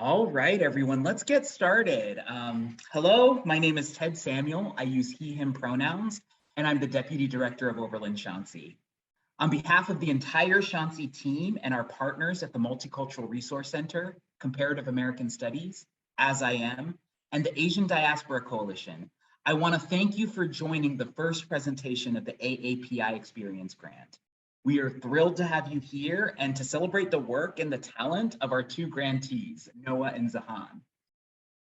All right, everyone, let's get started. Hello, my name is Ted Samuel. I use he, him pronouns, and I'm the Deputy Director of Oberlin Shansi. On behalf of the entire Shansi team and our partners at the Multicultural Resource Center, Comparative American Studies, As I Am, and the Asian Diaspora Coalition, I want to thank you for joining the first presentation of the AAPI Experience Grant. We are thrilled to have you here and to celebrate the work and the talent of our two grantees, Noah and Zahan.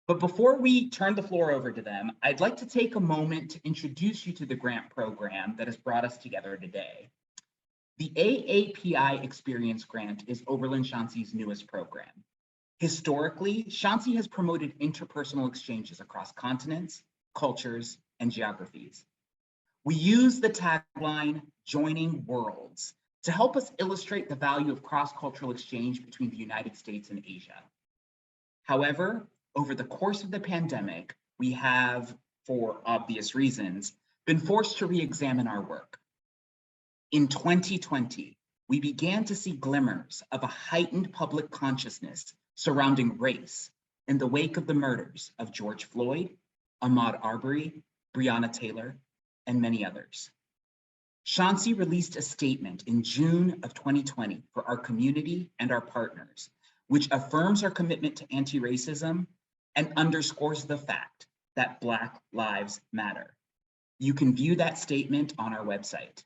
But before we turn the floor over to them, I'd like to take a moment to introduce you to the grant program that has brought us together today. The AAPI Experience Grant is Oberlin Shansi's newest program. Historically, Shansi has promoted interpersonal exchanges across continents, cultures, and geographies. We use the tagline, Joining Worlds, to help us illustrate the value of cross-cultural exchange between the United States and Asia. However, over the course of the pandemic, we have, for obvious reasons, been forced to re-examine our work. In 2020, we began to see glimmers of a heightened public consciousness surrounding race in the wake of the murders of George Floyd, Ahmaud Arbery, Breonna Taylor, and many others. Shansi released a statement in June of 2020 for our community and our partners, which affirms our commitment to anti-racism and underscores the fact that Black Lives Matter. You can view that statement on our website.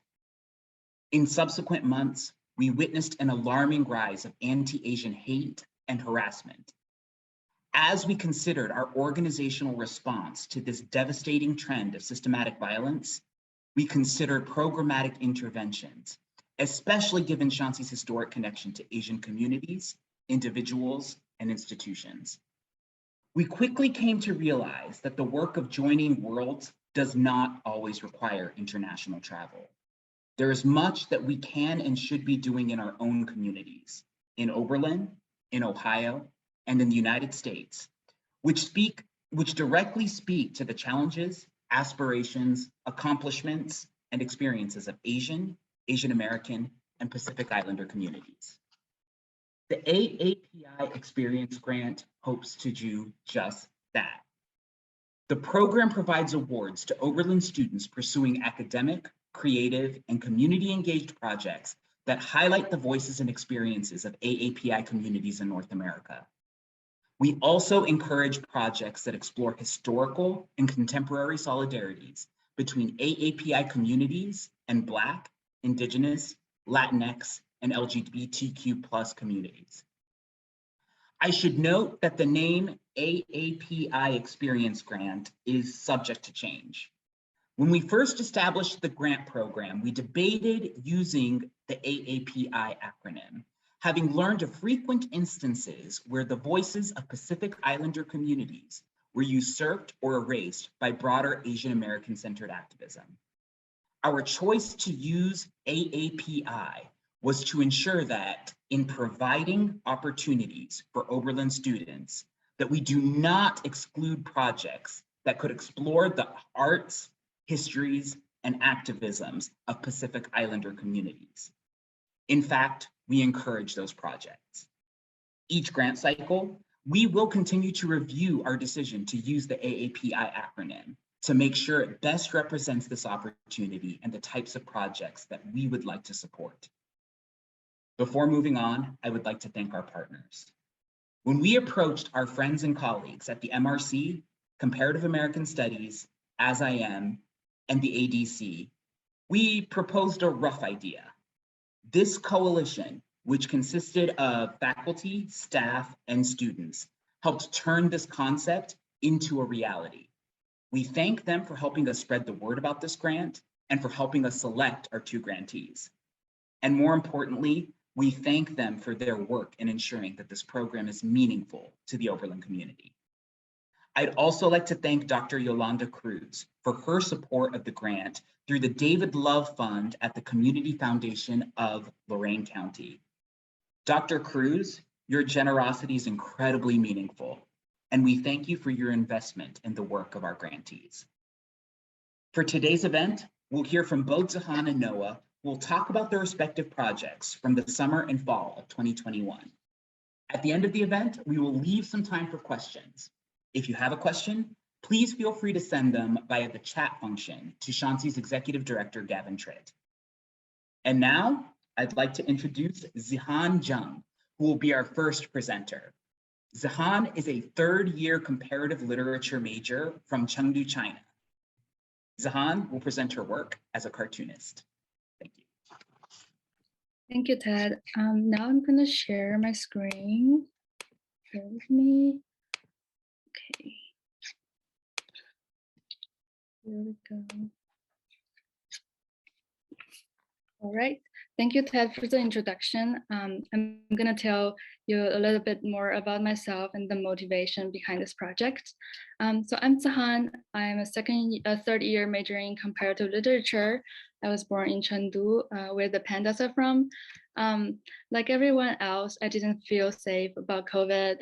In subsequent months, we witnessed an alarming rise of anti-Asian hate and harassment. As we considered our organizational response to this devastating trend of systematic violence, we considered programmatic interventions, especially given Shansi's historic connection to Asian communities, individuals, and institutions. We quickly came to realize that the work of Joining Worlds does not always require international travel. There is much that we can and should be doing in our own communities, in Oberlin, in Ohio, and in the United States, which directly speak to the challenges, aspirations, accomplishments, and experiences of Asian, Asian American, and Pacific Islander communities. The AAPI Experience Grant hopes to do just that. The program provides awards to Oberlin students pursuing academic, creative, and community-engaged projects that highlight the voices and experiences of AAPI communities in North America. We also encourage projects that explore historical and contemporary solidarities between AAPI communities and Black, Indigenous, Latinx, and LGBTQ+ communities. I should note that the name AAPI Experience Grant is subject to change. When we first established the grant program, we debated using the AAPI acronym, having learned of frequent instances where the voices of Pacific Islander communities were usurped or erased by broader Asian American-centered activism. Our choice to use AAPI was to ensure that in providing opportunities for Oberlin students, that we do not exclude projects that could explore the arts, histories, and activisms of Pacific Islander communities. In fact, we encourage those projects. Each grant cycle, we will continue to review our decision to use the AAPI acronym to make sure it best represents this opportunity and the types of projects that we would like to support. Before moving on, I would like to thank our partners. When we approached our friends and colleagues at the MRC, Comparative American Studies, As I Am, and the ADC, we proposed a rough idea. This coalition, which consisted of faculty, staff, and students, helped turn this concept into a reality. We thank them for helping us spread the word about this grant and for helping us select our two grantees. And more importantly, we thank them for their work in ensuring that this program is meaningful to the Oberlin community. I'd also like to thank Dr. Yolanda Cruz for her support of the grant through the David Love Fund at the Community Foundation of Lorain County. Dr. Cruz, your generosity is incredibly meaningful, and we thank you for your investment in the work of our grantees. For today's event, we'll hear from both Zahan and Noah, who will talk about their respective projects from the summer and fall of 2021. At the end of the event, we will leave some time for questions. If you have a question, please feel free to send them via the chat function to Shansi's Executive Director, Gavin Tritt. And now, I'd like to introduce Zihan Zhang, who will be our first presenter. Zahan is a third-year comparative literature major from Chengdu, China. Zahan will present her work as a cartoonist. Thank you. Thank you, Ted. Now I'm going to share my screen. Bear with me. Okay. Here we go. All right. Thank you, Ted, for the introduction. I'm going to tell you a little bit more about myself and the motivation behind this project. So I'm Zahan. I'm a third-year majoring in comparative literature. I was born in Chengdu, where the pandas are from. Like everyone else, I didn't feel safe about COVID.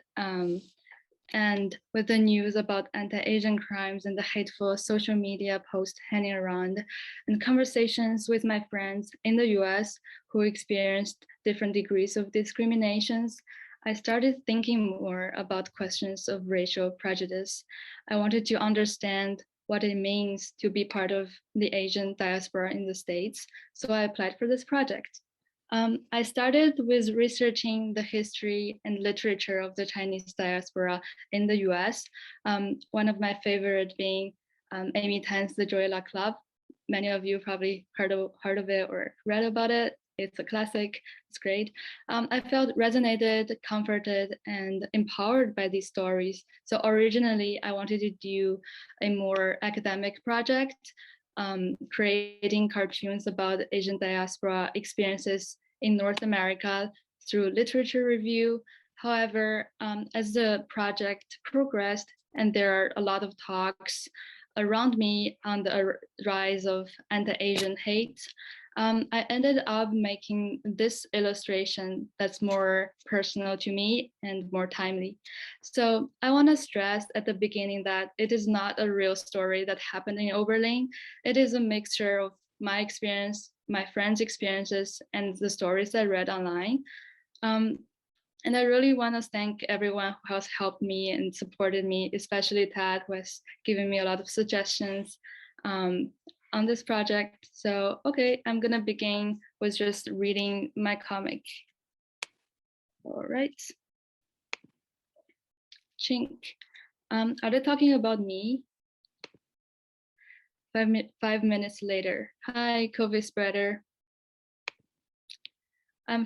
And with the news about anti-Asian crimes and the hateful social media posts hanging around, and conversations with my friends in the US who experienced different degrees of discriminations, I started thinking more about questions of racial prejudice. I wanted to understand what it means to be part of the Asian diaspora in the States, so I applied for this project. I started with researching the history and literature of the Chinese diaspora in the US. One of my favorite being Amy Tan's The Joy Luck Club. Many of you probably heard of it or read about it. It's a classic, it's great. I felt resonated, comforted, and empowered by these stories. So originally I wanted to do a more academic project, creating cartoons about Asian diaspora experiences in North America through literature review. However, as the project progressed and there are a lot of talks around me on the rise of anti-Asian hate, I ended up making this illustration that's more personal to me and more timely. So I want to stress at the beginning that it is not a real story that happened in Oberlin. It is a mixture of my experience, my friends' experiences, and the stories I read online. And I really want to thank everyone who has helped me and supported me, especially Tad, who has given me a lot of suggestions on this project. So, okay, I'm gonna begin with just reading my comic. All right. Chink. Are they talking about me? 5 minutes later. Hi, COVID spreader. I'm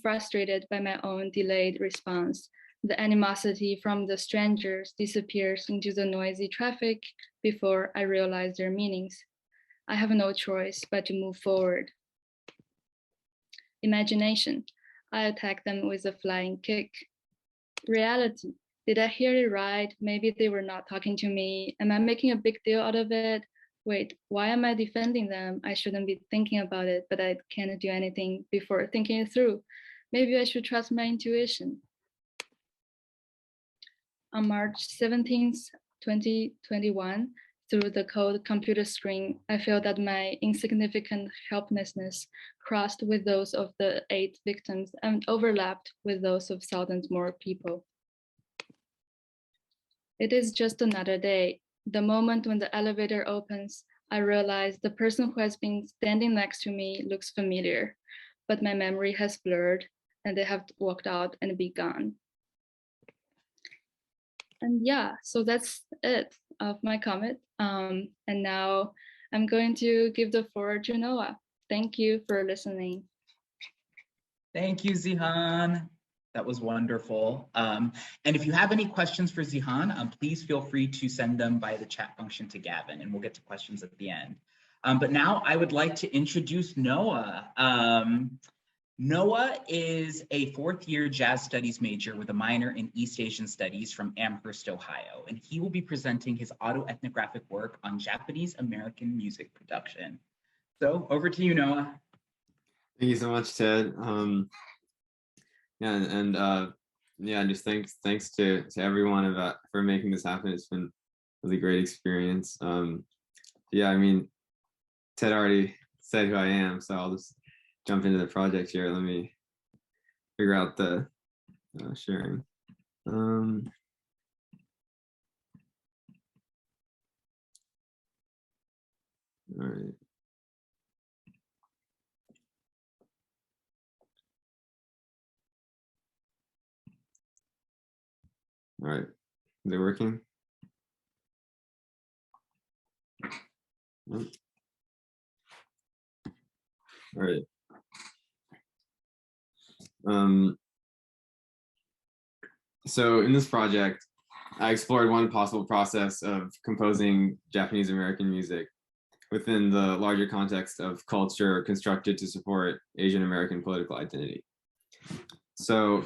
frustrated by my own delayed response. The animosity from the strangers disappears into the noisy traffic before I realize their meanings. I have no choice but to move forward. Imagination. I attack them with a flying kick. Reality. Did I hear it right? Maybe they were not talking to me. Am I making a big deal out of it? Wait, why am I defending them? I shouldn't be thinking about it, but I can't do anything before thinking it through. Maybe I should trust my intuition. On March 17th, 2021, through the cold computer screen, I felt that my insignificant helplessness crossed with those of the 8 victims and overlapped with those of thousands more people. It is just another day. The moment when the elevator opens, I realize the person who has been standing next to me looks familiar, but my memory has blurred and they have walked out and be gone. And yeah, so that's it of my comment. And now I'm going to give the floor to Noah. Thank you for listening. Thank you, Zihan. That was wonderful. And if you have any questions for Zihan, please feel free to send them via the chat function to Gavin, and we'll get to questions at the end. But now I would like to introduce Noah. Noah is a 4th-year jazz studies major with a minor in East Asian studies from Amherst, Ohio, and he will be presenting his autoethnographic work on Japanese American music production. So over to you, Noah. Thank you so much, Ted. Yeah, just thanks to everyone for making this happen. It's been a really great experience. Yeah, I mean, Ted already said who I am, so I'll just jump into the project here. Let me figure out the sharing. All right. All right. Is it working? All right. So in this project, I explored one possible process of composing Japanese American music within the larger context of culture constructed to support Asian American political identity. So,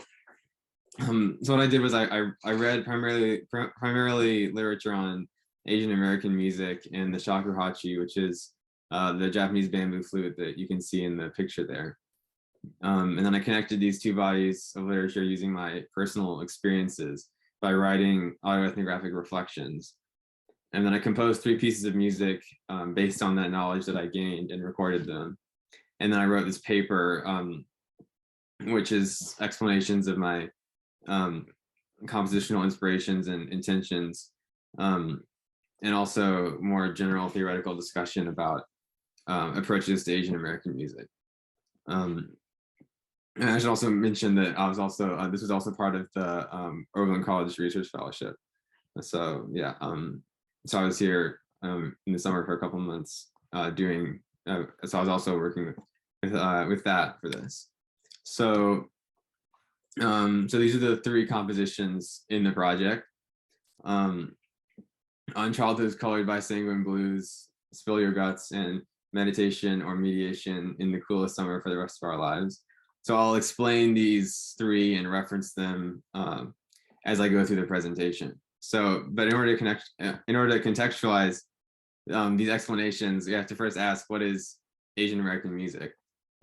so what I did was I read primarily literature on Asian American music and the shakuhachi, which is the Japanese bamboo flute that you can see in the picture there. And then I connected these two bodies of literature using my personal experiences by writing Autoethnographic Reflections. And then I composed 3 pieces of music based on that knowledge that I gained and recorded them. And then I wrote this paper, which is explanations of my compositional inspirations and intentions, and also more general theoretical discussion about approaches to Asian American music. And I should also mention that I was also, this was also part of the Oberlin College Research Fellowship. So yeah, so I was here in the summer for a couple of months doing, so I was also working with that for this. So, so these are the 3 compositions in the project. On Childhood Colored by Sanguine Blues, Spill Your Guts, and Meditation or Mediation in the Coolest Summer for the Rest of Our Lives. So I'll explain these 3 and reference them as I go through the presentation. So, but in order to contextualize these explanations, we have to first ask, what is Asian American music?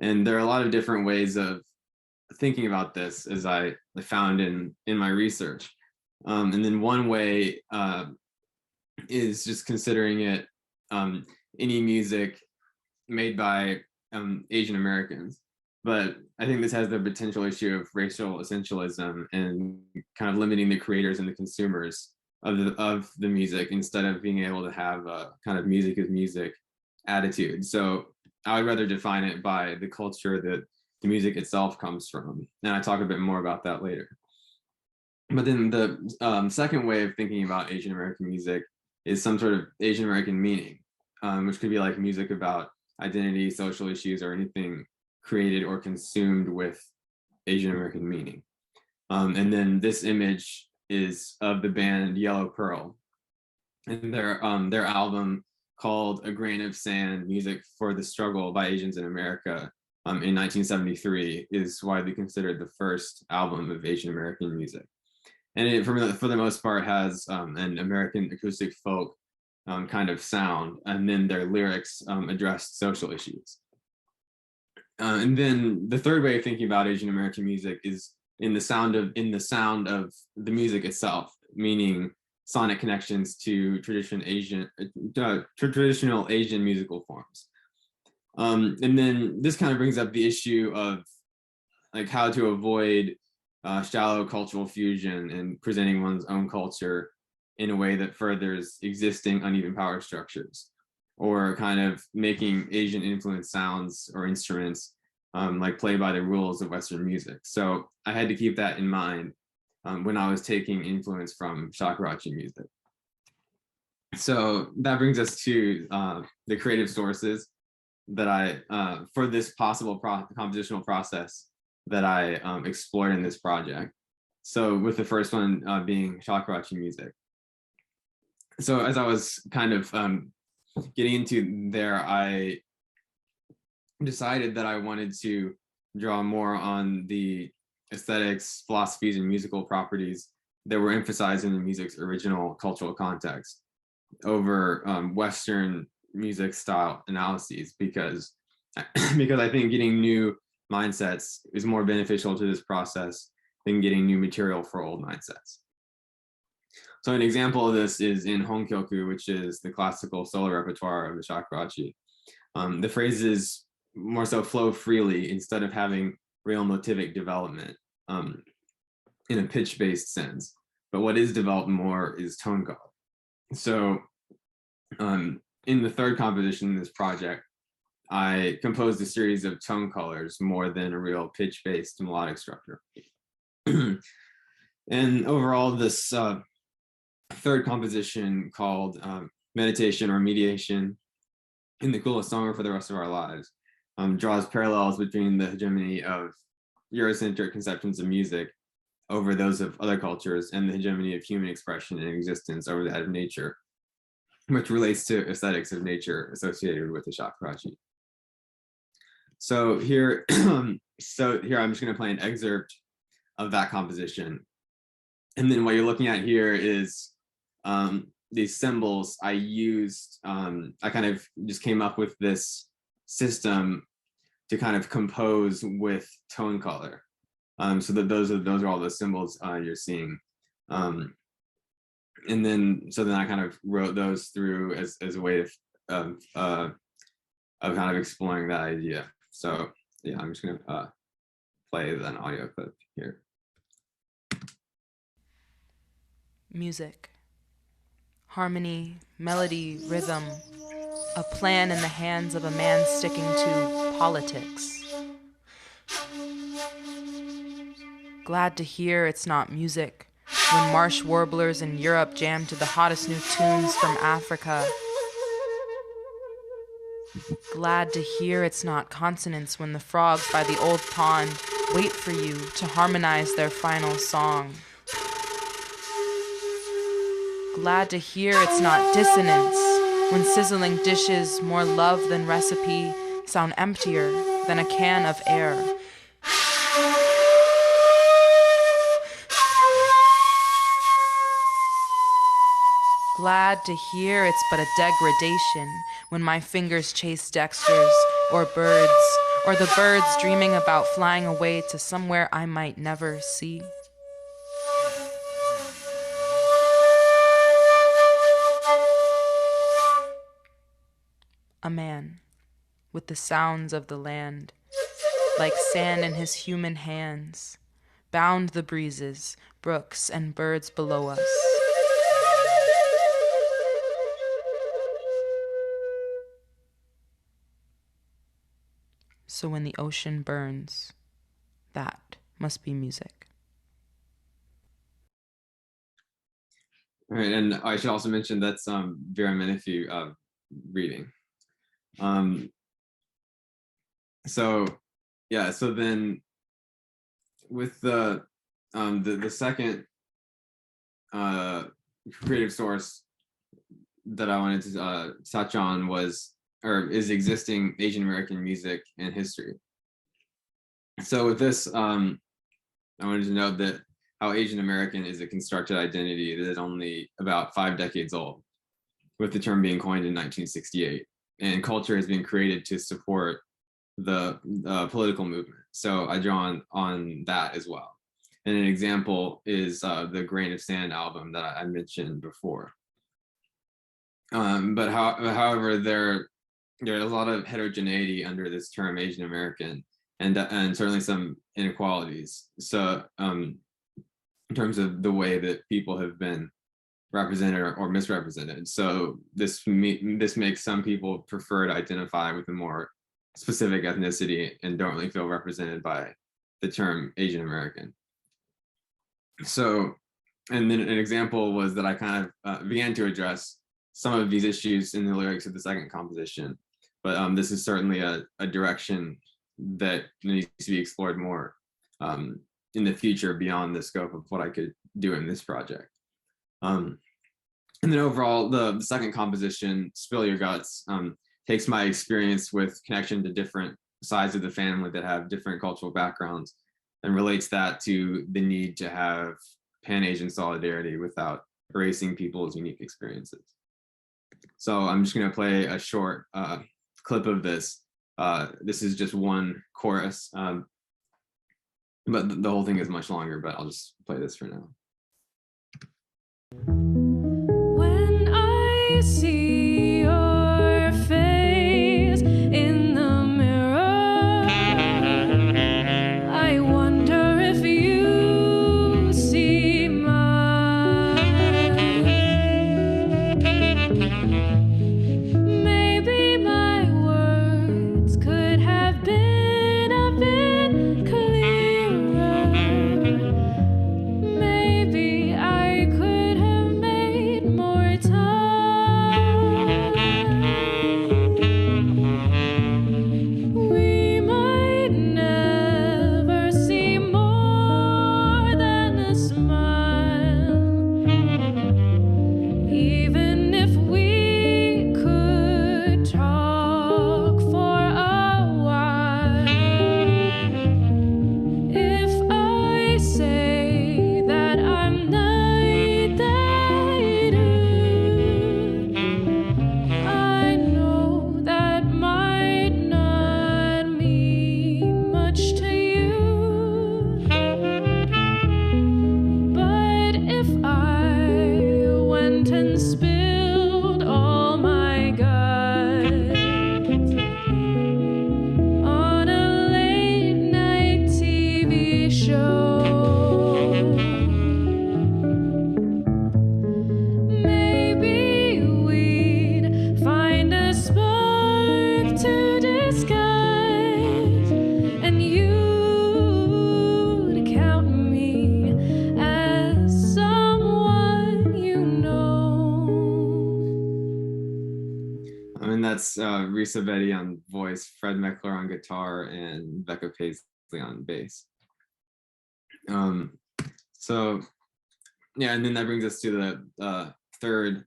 And there are a lot of different ways of thinking about this, as I found in my research. And then one way is just considering it any music made by Asian Americans. But I think this has the potential issue of racial essentialism and kind of limiting the creators and the consumers of the music, instead of being able to have a kind of music is music attitude. So I would rather define it by the culture that the music itself comes from. And I talk a bit more about that later. But then the second way of thinking about Asian American music is some sort of Asian American meaning, which could be like music about identity, social issues, or anything created or consumed with Asian American meaning. And then this image is of the band Yellow Pearl, and their album called A Grain of Sand, Music for the Struggle by Asians in America in 1973 is widely considered the first album of Asian American music. And it, for the most part, has an American acoustic folk kind of sound, and then their lyrics address social issues. And then the third way of thinking about Asian American music is in the sound of the music itself, meaning sonic connections to traditional Asian musical forms. And then this kind of brings up the issue of like how to avoid shallow cultural fusion and presenting one's own culture in a way that furthers existing uneven power structures, or kind of making Asian influenced sounds or instruments like play by the rules of Western music. So I had to keep that in mind when I was taking influence from shakuhachi music. So that brings us to the creative sources that I, for this possible compositional process that I explored in this project. So with the first one being shakuhachi music. So as I was kind of getting into there, I decided that I wanted to draw more on the aesthetics, philosophies, and musical properties that were emphasized in the music's original cultural context over Western music style analyses, because I think getting new mindsets is more beneficial to this process than getting new material for old mindsets. So an example of this is in Honkyoku, which is the classical solo repertoire of the shakuhachi. The phrases more so flow freely instead of having real motivic development. in a pitch-based sense, but what is developed more is tone color. So in the third composition in this project, I composed a series of tone colors more than a real pitch-based melodic structure. And overall, this third composition called Meditation or Mediation in the Coolest Summer for the Rest of Our Lives draws parallels between the hegemony of Eurocentric conceptions of music over those of other cultures and the hegemony of human expression and existence over that of nature, which relates to aesthetics of nature associated with the shakuhachi. So here, I'm just going to play an excerpt of that composition. And then what you're looking at here is these symbols I used. I kind of just came up with this system to kind of compose with tone color. So that those are all the symbols you're seeing. And then I kind of wrote those through as a way of kind of exploring that idea. So yeah, I'm just gonna play an audio clip here. Music, harmony, melody, rhythm, a plan in the hands of a man sticking to politics. Glad to hear it's not music when marsh warblers in Europe jam to the hottest new tunes from Africa. Glad to hear it's not consonants when the frogs by the old pond wait for you to harmonize their final song. Glad to hear it's not dissonance when sizzling dishes, more love than recipe, sound emptier than a can of air. Glad to hear it's but a degradation when my fingers chase dexters or birds, or the birds dreaming about flying away to somewhere I might never see. A man with the sounds of the land, like sand in his human hands, bound the breezes, brooks, and birds below us. So when the ocean burns, that must be music. All right, and I should also mention that's Vera Menifee reading. So then with the second creative source that I wanted to touch on is existing Asian American music and history. So with this, I wanted to note that how Asian American is a constructed identity that is only about 5 decades old, with the term being coined in 1968. And culture has been created to support the political movement. So I draw on that as well. And an example is the Grain of Sand album that I mentioned before. However, there's a lot of heterogeneity under this term Asian American, and certainly some inequalities. So in terms of the way that people have been represented or misrepresented. So this makes some people prefer to identify with a more specific ethnicity and don't really feel represented by the term Asian American. So, and then an example was that I kind of began to address some of these issues in the lyrics of the second composition, but this is certainly a direction that needs to be explored more in the future beyond the scope of what I could do in this project. And then overall, the second composition, Spill Your Guts, takes my experience with connection to different sides of the family that have different cultural backgrounds and relates that to the need to have Pan-Asian solidarity without erasing people's unique experiences. So I'm just going to play a short clip of this. This is just one chorus, but the whole thing is much longer, but I'll just play this for now. When I see your face in the mirror, I wonder if you that's Risa Betty on voice, Fred Meckler on guitar, and Becca Paisley on bass. So yeah, and then that brings us to the third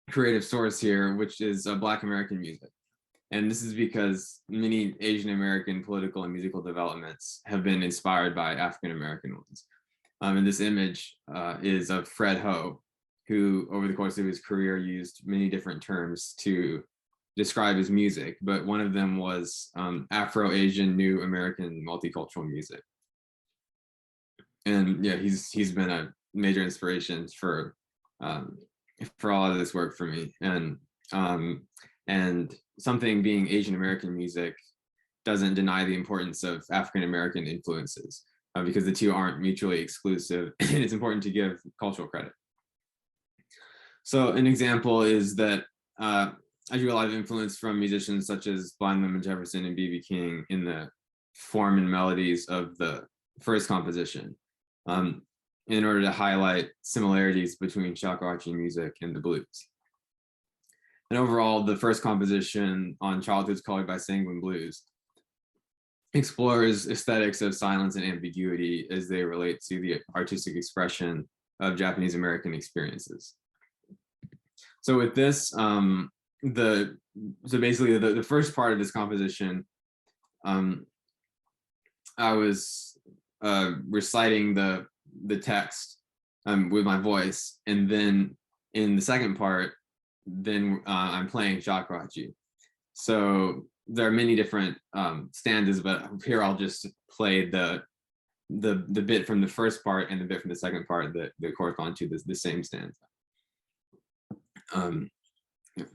creative source here, which is Black American music. And this is because many Asian American political and musical developments have been inspired by African American ones. And this image is of Fred Ho, who over the course of his career used many different terms to describe his music, but one of them was Afro-Asian New American multicultural music. And yeah, he's been a major inspiration for a lot of this work for me. And something being Asian American music doesn't deny the importance of African American influences, because the two aren't mutually exclusive, and it's important to give cultural credit. So an example is that I drew a lot of influence from musicians such as Blind Lemon Jefferson and B.B. King in the form and melodies of the first composition, in order to highlight similarities between shakuhachi music and the blues. And overall, the first composition, On Childhood's Colored by Sanguine Blues, explores aesthetics of silence and ambiguity as they relate to the artistic expression of Japanese American experiences. So with this, so basically the first part of this composition, I was reciting the text with my voice, and then in the second part, I'm playing shakuhachi. So there are many different stanzas, but here I'll just play the bit from the first part and the bit from the second part that correspond to the same stanza. Yeah.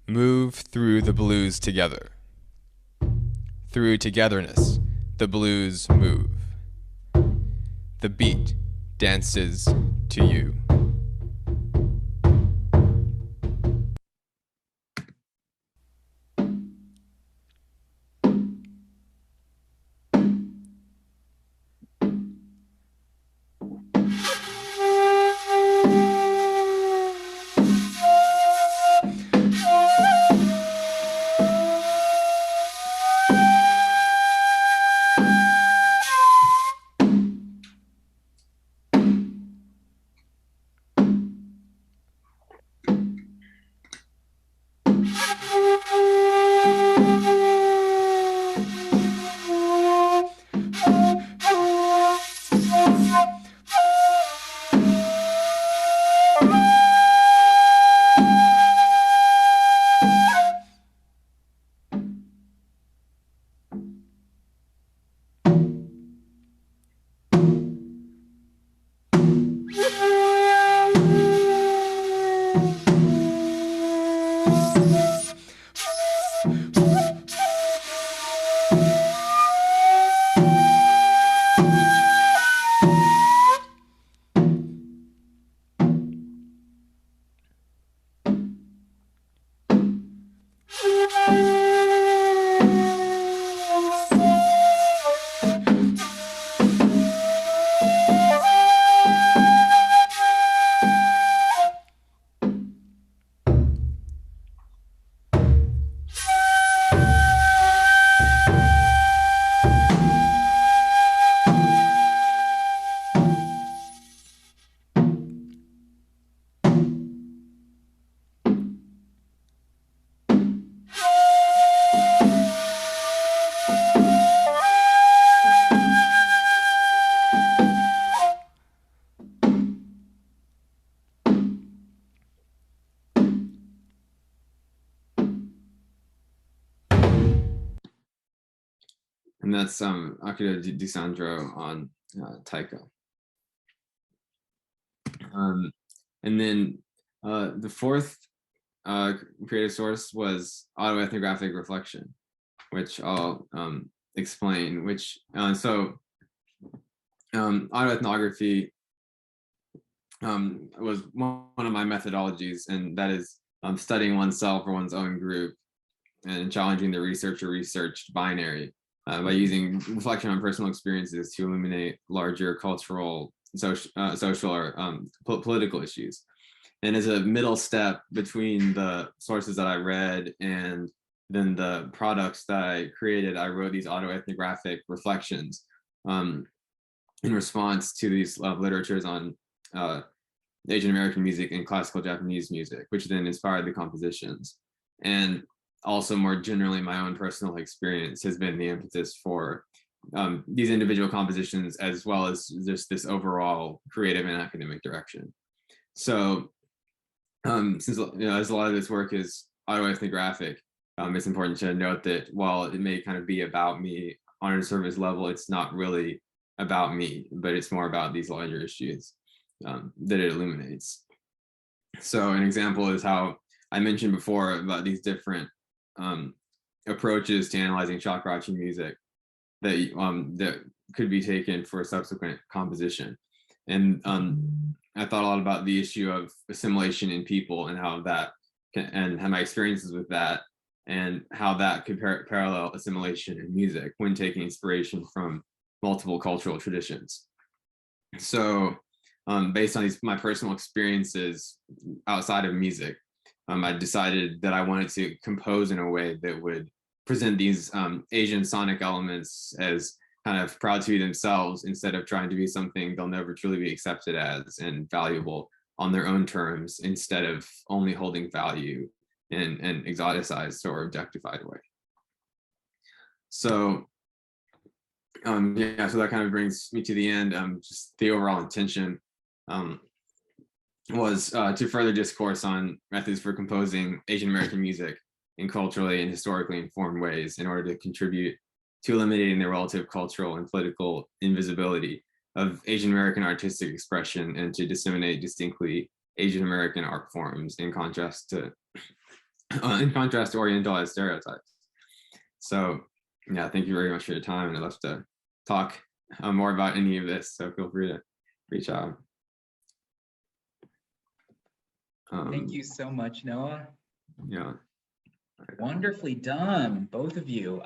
Move through the blues together. Through togetherness, the blues move. The beat dances to you. And that's Akira DiSandro on taiko. And then the fourth creative source was Autoethnographic Reflection, which I'll explain. Autoethnography was one of my methodologies, and that is studying oneself or one's own group, and challenging the research or researched binary by using reflection on personal experiences to illuminate larger cultural, social or political issues. And as a middle step between the sources that I read and then the products that I created, I wrote these autoethnographic reflections in response to these literatures on Asian American music and classical Japanese music, which then inspired the compositions. And also more generally, my own personal experience has been the impetus for these individual compositions, as well as just this overall creative and academic direction. So since as a lot of this work is autoethnographic, it's important to note that while it may kind of be about me on a surface level, it's not really about me, but it's more about these larger issues that it illuminates. So an example is how I mentioned before about these different approaches to analyzing shakuhachi music that that could be taken for subsequent composition. And I thought a lot about the issue of assimilation in people and how that and how my experiences with that and how that could parallel assimilation in music when taking inspiration from multiple cultural traditions. So based on my personal experiences outside of music, I decided that I wanted to compose in a way that would present these Asian sonic elements as kind of proud to be themselves, instead of trying to be something they'll never truly be accepted as and valuable on their own terms, instead of only holding value in an exoticized or objectified way. So yeah, so that kind of brings me to the end. Just the overall intention was to further discourse on methods for composing Asian American music in culturally and historically informed ways in order to contribute to eliminating the relative cultural and political invisibility of Asian American artistic expression, and to disseminate distinctly Asian American art forms in contrast to Orientalized stereotypes. So yeah, thank you very much for your time, and I'd love to talk more about any of this, so feel free to reach out. Thank you so much, Noah. Yeah. Wonderfully done, both of you.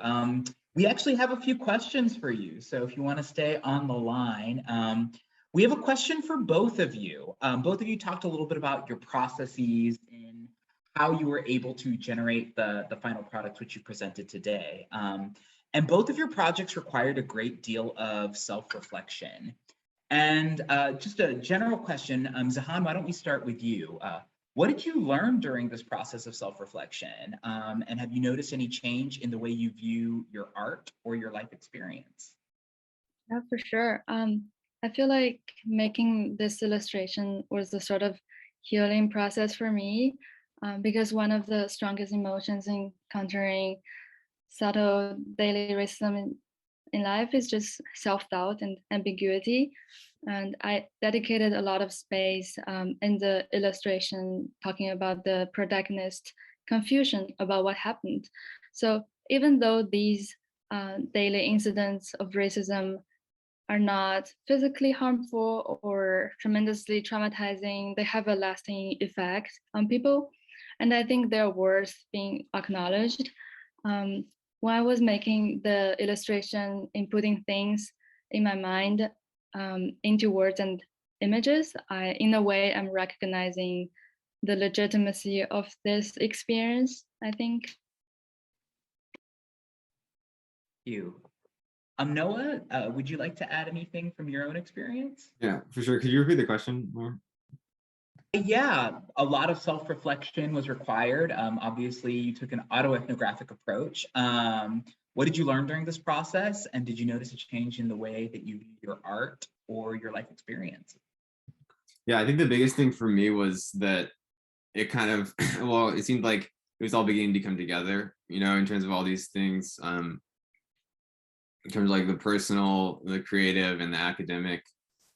We actually have a few questions for you, so if you want to stay on the line. We have a question for both of you. Both of you talked a little bit about your processes and how you were able to generate the final product which you presented today. And both of your projects required a great deal of self-reflection. And just a general question, Zahan, why don't we start with you? What did you learn during this process of self-reflection? And have you noticed any change in the way you view your art or your life experience? Yeah, for sure. I feel like making this illustration was the sort of healing process for me, because one of the strongest emotions in encountering subtle daily racism in life is just self-doubt and ambiguity. And I dedicated a lot of space in the illustration talking about the protagonist's confusion about what happened. So even though these daily incidents of racism are not physically harmful or tremendously traumatizing, they have a lasting effect on people. And I think they're worth being acknowledged. When I was making the illustration and putting things in my mind into words and images, in a way, I'm recognizing the legitimacy of this experience, I think. Thank you. Noah, would you like to add anything from your own experience? Yeah, for sure. Could you repeat the question more? Yeah, a lot of self-reflection was required. Obviously, you took an autoethnographic approach. What did you learn during this process? And did you notice a change in the way that you view your art or your life experience? Yeah, I think the biggest thing for me was that it kind of, well, it seemed like it was all beginning to come together, you know, in terms of all these things, in terms of like the personal, the creative, and the academic.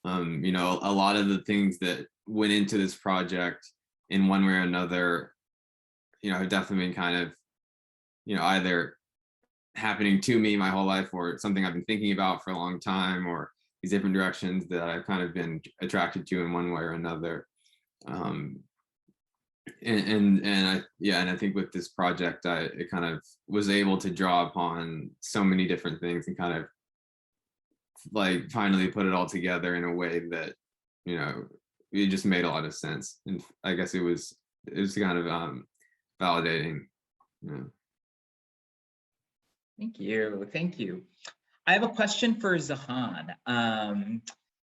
You know, a lot of the things that went into this project in one way or another, you know, have definitely been kind of, you know, either happening to me my whole life or something I've been thinking about for a long time, or these different directions that I've kind of been attracted to in one way or another. and I think with this project, it kind of was able to draw upon so many different things and kind of like finally put it all together in a way that, you know, it just made a lot of sense. And I guess it was kind of validating. Yeah. Thank you. Thank you. I have a question for Zahan.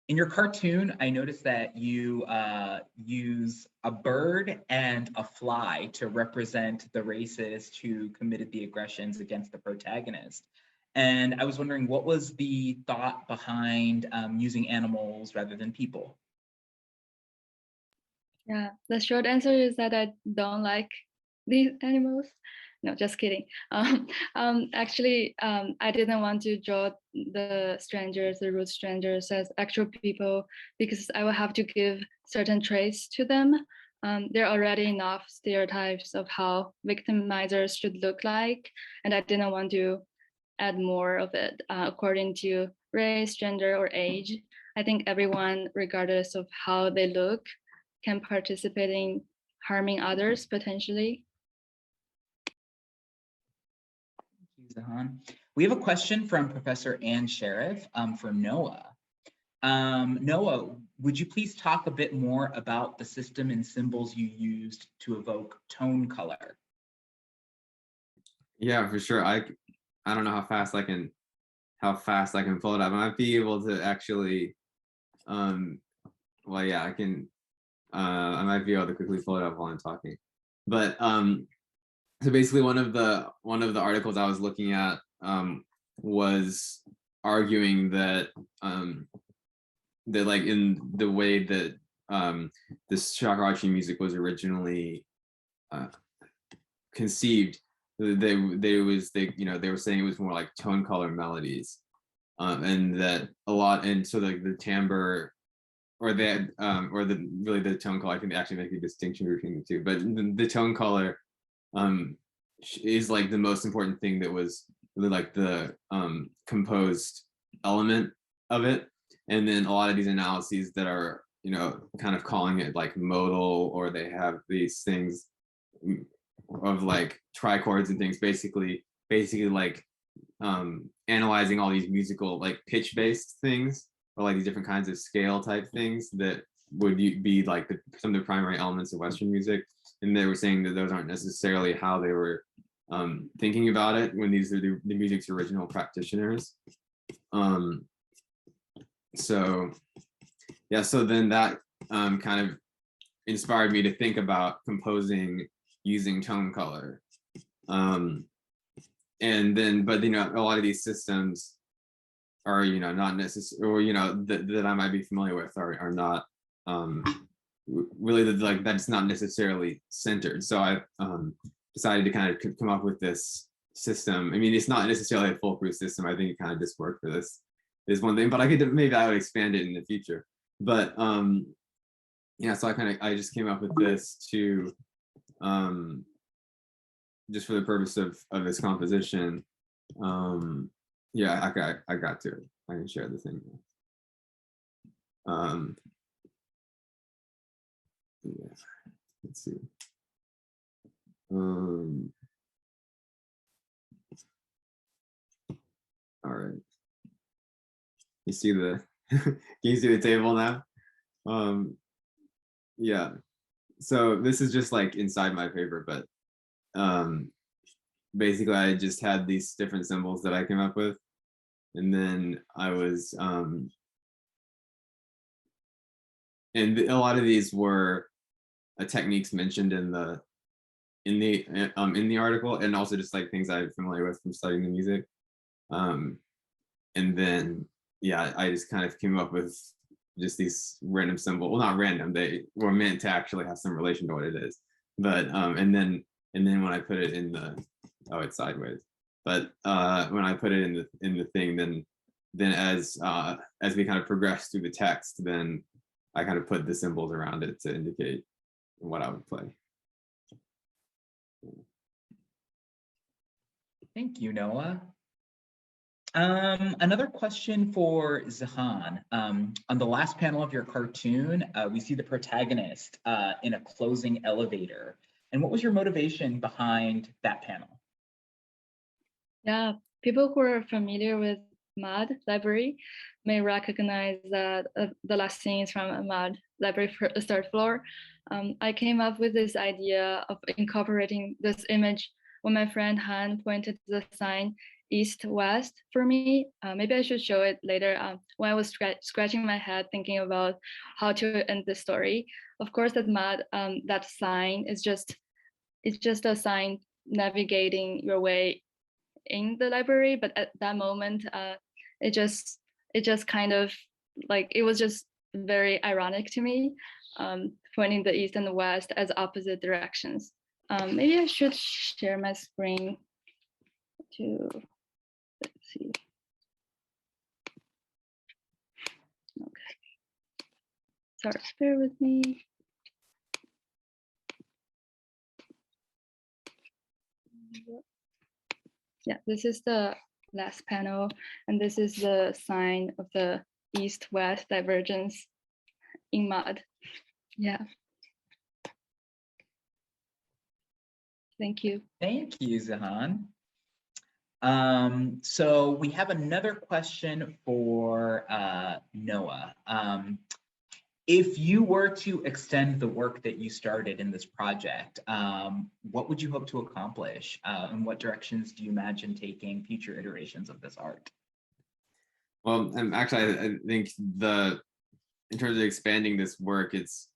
In your cartoon, I noticed that you use a bird and a fly to represent the racist who committed the aggressions against the protagonist. And I was wondering, what was the thought behind using animals rather than people? Yeah, the short answer is that I don't like these animals. No, just kidding. Actually, I didn't want to draw the strangers, the rude strangers, as actual people because I will have to give certain traits to them. There are already enough stereotypes of how victimizers should look like, and I didn't want to add more of it according to race, gender, or age. I think everyone, regardless of how they look, can participate in harming others potentially. Thank you, Zahan. We have a question from Professor Ann Sheriff for Noah. Noah, would you please talk a bit more about the system and symbols you used to evoke tone color? Yeah, for sure. I don't know how fast I can pull it up. I might be able to actually well, yeah, I can I might be able to quickly pull it up while I'm talking. But so basically one of the articles I was looking at was arguing that that like in the way that this shakuhachi music was originally conceived, they were saying it was more like tone color melodies, and that a lot, and so like the timbre or the really the tone color, I can actually make a distinction between the two, but the tone color is like the most important thing that was really like the composed element of it. And then a lot of these analyses that are, you know, kind of calling it like modal, or they have these things of like trichords and things, basically like analyzing all these musical like pitch based things, or like these different kinds of scale type things that would be like some of the primary elements of Western music. And they were saying that those aren't necessarily how they were thinking about it when these are the music's original practitioners. So yeah, so then that kind of inspired me to think about composing using tone color. And then, but you know, a lot of these systems are, you know, not necessarily, or you know, that I might be familiar with are not really like that's not necessarily centered. So I decided to kind of come up with this system. I mean, it's not necessarily a foolproof system. I think it kind of just worked for this one thing, but I could, maybe I would expand it in the future. But yeah, so I just came up with this to just for the purpose of this composition. Yeah, I got to it. I can share the thing. Yeah, let's see. All right. You see the can you see the table now? Yeah. So this is just like inside my paper, but basically I just had these different symbols that I came up with, and then I was and a lot of these were techniques mentioned in the article, and also just like things I'm familiar with from studying the music. And then yeah, I just kind of came up with just these random symbols. Well, not random, they were meant to actually have some relation to what it is. But and then when I put it in the, oh, it's sideways. But when I put it in the thing, then as we kind of progress through the text, then I kind of put the symbols around it to indicate what I would play. Thank you, Noah. Another question for Zahan. On the last panel of your cartoon, we see the protagonist in a closing elevator. And what was your motivation behind that panel? Yeah, people who are familiar with MUD library may recognize that the last scene is from a MUD library for the third floor. I came up with this idea of incorporating this image when my friend Han pointed to the sign east-west for me. Maybe I should show it later when I was scratching my head thinking about how to end the story. Of course, that MUD, that sign is it's just a sign navigating your way in the library, but at that moment it just kind of like, it was just very ironic to me, pointing the east and the west as opposite directions. Maybe I should share my screen to, let's see. Okay, sorry, bear with me. Yeah, this is the last panel, and this is the sign of the east-west divergence in MUD. Yeah. Thank you. Thank you, Zahan. So we have another question for Noah. If you were to extend the work that you started in this project, what would you hope to accomplish? And what directions do you imagine taking future iterations of this art? Well, actually, I think in terms of expanding this work, it's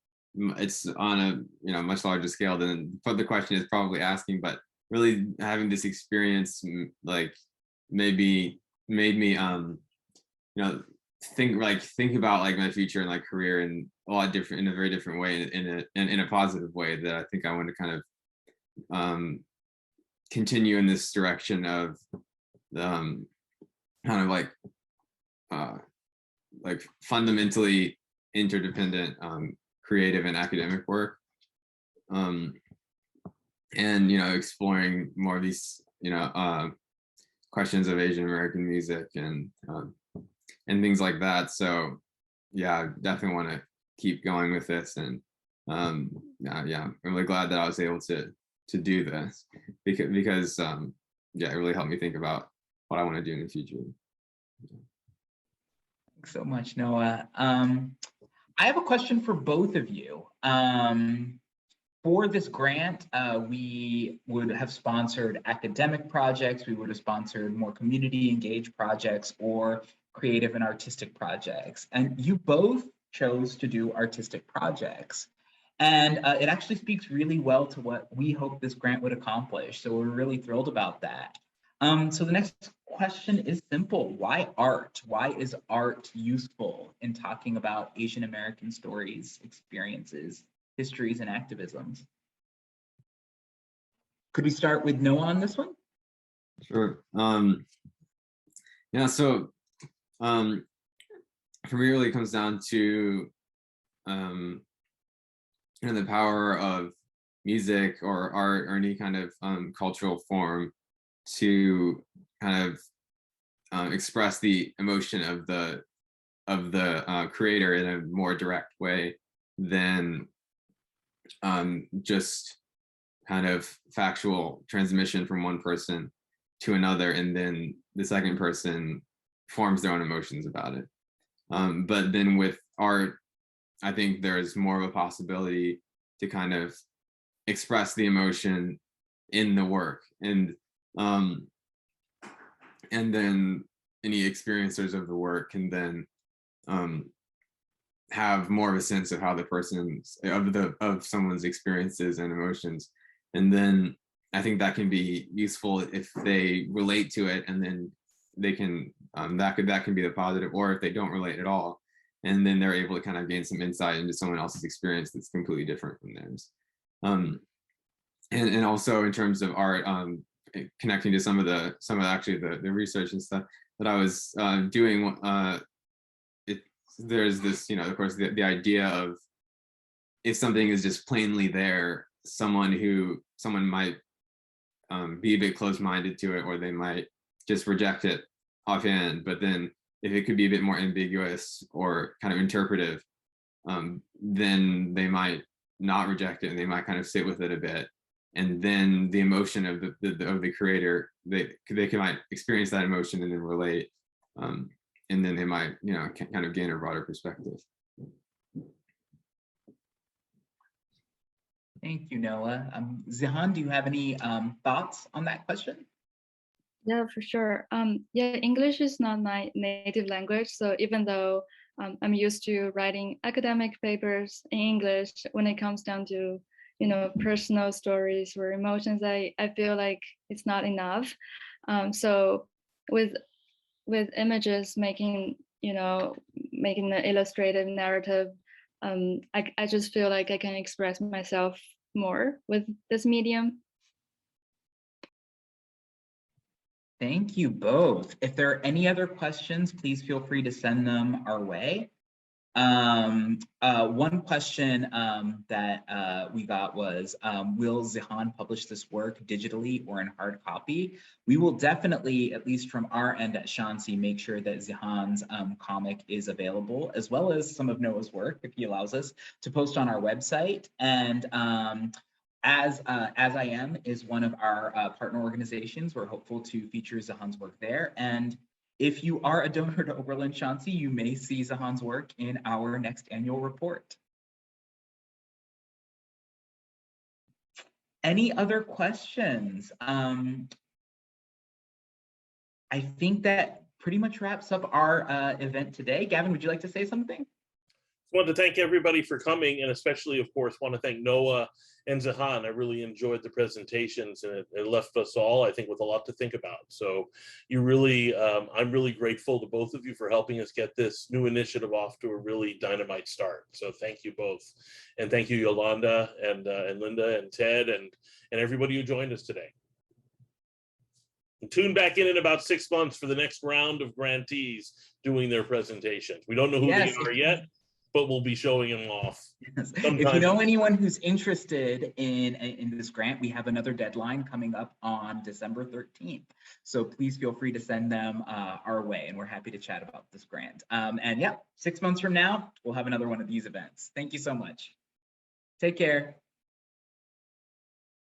on a much larger scale than what the question is probably asking. But really having this experience, like, maybe made me think about like my future and like career in in a very different way, in a positive way, that I think I want to kind of continue in this direction of kind of like fundamentally interdependent creative and academic work, and exploring more of these questions of Asian American music and things like that. So yeah, I definitely want to keep going with this, and yeah, I'm really glad that I was able to do this, because yeah, it really helped me think about what I want to do in the future. Thanks so much, Noah. I have a question for both of you. For this grant, we would have sponsored academic projects, we would have sponsored more community engaged projects, or creative and artistic projects. And you both chose to do artistic projects. And it actually speaks really well to what we hope this grant would accomplish. So we're really thrilled about that. So the next question is simple. Why art? Why is art useful in talking about Asian American stories, experiences, histories, and activisms? Could we start with Noah on this one? Sure. Yeah, so for me, it really comes down to the power of music or art or any kind of cultural form to kind of express the emotion of the creator in a more direct way than just kind of factual transmission from one person to another, and then the second person forms their own emotions about it. But then with art, I think there's more of a possibility to kind of express the emotion in the work, and then any experiencers of the work can then have more of a sense of how the person's of someone's experiences and emotions, and then I think that can be useful if they relate to it, and then they can that can be the positive, or if they don't relate at all, and then they're able to kind of gain some insight into someone else's experience that's completely different from theirs. And also in terms of art, connecting to some of actually the research and stuff that I was doing, there's this, of course, the idea of if something is just plainly there, someone might be a bit close-minded to it, or they might just reject it offhand, but then if it could be a bit more ambiguous or kind of interpretive, then they might not reject it and they might kind of sit with it a bit. And then the emotion of the creator, they might experience that emotion and then relate, and then they might, you know, kind of gain a broader perspective. Thank you, Noah. Zihan, do you have any thoughts on that question? Yeah, for sure. Yeah, English is not my native language. So even though I'm used to writing academic papers in English, when it comes down to, you know, personal stories or emotions, I feel like it's not enough. So with images making, you know, making the illustrative narrative, I just feel like I can express myself more with this medium. Thank you both. If there are any other questions, please feel free to send them our way. One question that we got was, will Zihan publish this work digitally or in hard copy? We will definitely, at least from our end at Shansi, make sure that Zihan's comic is available, as well as some of Noah's work, if he allows us, to post on our website. And as I Am is one of our partner organizations, we're hopeful to feature Zahan's work there. And if you are a donor to Oberlin Shansi, you may see Zahan's work in our next annual report. Any other questions? I think that pretty much wraps up our event today. Gavin, would you like to say something? I want to thank everybody for coming, and especially, of course, want to thank Noah and Zahan. I really enjoyed the presentations, and it left us all, I think, with a lot to think about. So you really, I'm really grateful to both of you for helping us get this new initiative off to a really dynamite start. So thank you both. And thank you, Yolanda and Linda and Ted and everybody who joined us today. And tune back in about 6 months for the next round of grantees doing their presentations. We don't know who they are yet, but we'll be showing them off. Yes. If you know anyone who's interested in this grant, we have another deadline coming up on December 13th. So please feel free to send them our way, and we're happy to chat about this grant. And yeah, 6 months from now, we'll have another one of these events. Thank you so much. Take care.